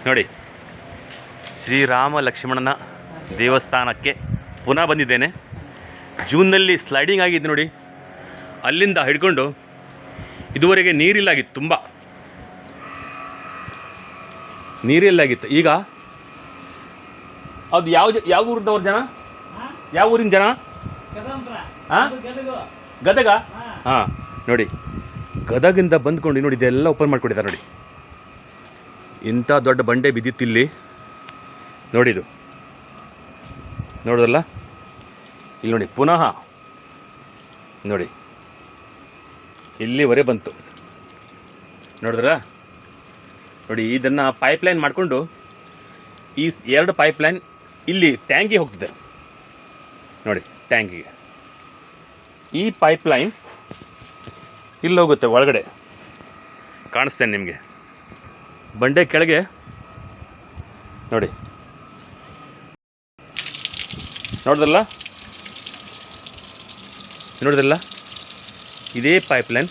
ನೋಡಿ, ಶ್ರೀರಾಮ ಲಕ್ಷ್ಮಣನ ದೇವಸ್ಥಾನಕ್ಕೆ ಪುನಃ ಬಂದಿದ್ದೇನೆ. ಜೂನ್ನಲ್ಲಿ ಸ್ಲೈಡಿಂಗ್ ಆಗಿದ್ದು ನೋಡಿ, ಅಲ್ಲಿಂದ ಹಿಡ್ಕೊಂಡು ಇದುವರೆಗೆ ನೀರಿಲ್ಲಾಗಿತ್ತು, ತುಂಬ ನೀರಿಲ್ಲಾಗಿತ್ತು. ಈಗ ಅದು ಯಾವ ಊರಿನವ್ರ ಜನ, ಯಾವ ಊರಿನ ಜನ? ಹಾಂ, ಗದಗ. ಹಾಂ ನೋಡಿ, ಗದಗಿಂದ ಬಂದ್ಕೊಂಡು ನೋಡಿ ಇದೆಲ್ಲ ಓಪನ್ ಮಾಡಿಕೊಟ್ಟಿದ್ದಾರೆ ನೋಡಿ. ಇಂಥ ದೊಡ್ಡ ಬಂಡೆ ಬಿದ್ದಿತ್ತಿಲ್ಲಿ ನೋಡಿ, ಇದು ನೋಡೋದಲ್ಲ, ಇಲ್ಲಿ ನೋಡಿ ಪುನಃ ನೋಡಿ ಇಲ್ಲಿವರೆ ಬಂತು ನೋಡಿದ್ರ ನೋಡಿ. ಇದನ್ನು ಪೈಪ್ಲೈನ್ ಮಾಡಿಕೊಂಡು ಈ 2 ಪೈಪ್ಲೈನ್ ಇಲ್ಲಿ ಟ್ಯಾಂಕಿಗೆ ಹೋಗ್ತದೆ ನೋಡಿ. ಟ್ಯಾಂಕಿಗೆ ಈ ಪೈಪ್ಲೈನ್ ಇಲ್ಲಿ ಹೋಗುತ್ತೆ ಒಳಗಡೆ, ಕಾಣಿಸ್ತೇನೆ ನಿಮಗೆ. ಬಂಡೆ ಕೆಳಗೆ ನೋಡಿ, ನೋಡಿದ್ರಲ್ಲ ಇದೇ ಪೈಪ್ಲೈನ್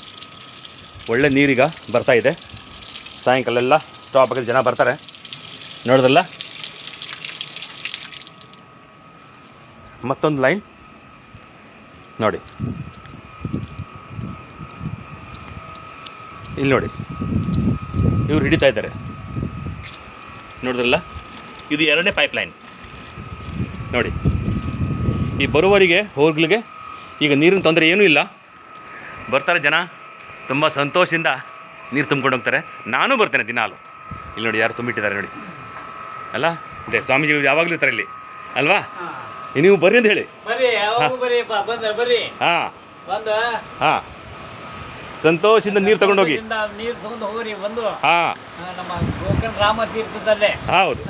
ಒಳ್ಳೆ ನೀರೀಗ ಬರ್ತಾ ಇದೆ. ಸಾಯಂಕಾಲ ಎಲ್ಲ ಸ್ಟಾಪ್ ಆಗಿ ಜನ ಬರ್ತಾರೆ. ನೋಡಿದ್ರಲ್ಲ, ಮತ್ತೊಂದು ಲೈನ್ ನೋಡಿ, ಇಲ್ಲಿ ನೋಡಿ ಇವ್ರು ಹಿಡಿತಾ ಇದ್ದಾರೆ. ನೋಡಿದ್ರಲ್ಲ, ಇದು 2ನೇ ಪೈಪ್ಲೈನ್ ನೋಡಿ. ಈ ಬರುವವರಿಗೆ ಹೋಗ್ಲಿಗೆ ಈಗ ನೀರಿನ ತೊಂದರೆ ಏನೂ ಇಲ್ಲ, ಬರ್ತಾರೆ ಜನ, ತುಂಬ ಸಂತೋಷದಿಂದ ನೀರು ತುಂಬ್ಕೊಂಡು ಹೋಗ್ತಾರೆ. ನಾನು ಬರ್ತೇನೆ ದಿನಾಲು. ಇಲ್ಲಿ ನೋಡಿ ಯಾರು ತುಂಬಿಟ್ಟಿದ್ದಾರೆ ನೋಡಿ, ಅಲ್ಲ ಇದೆ ಸ್ವಾಮೀಜಿ ಯಾವಾಗಲೂ ಇರ್ತಾರೆ ಇಲ್ಲಿ ಅಲ್ವಾ? ನೀವು ಬರ್ರಿ ಅಂತ ಹೇಳಿ. ಹಾಂ ಹಾಂ, ಸಂತೋಷದಿಂದ ನೀರು ತಗೊಂಡೋಗಿ. ಹಾಂ ಹೌದು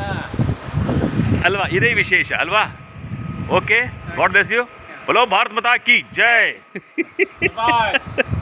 ಅಲ್ವಾ, ಇದೇ ವಿಶೇಷ ಅಲ್ವಾ? Okay, god bless you. बोलो भारत माता की जय.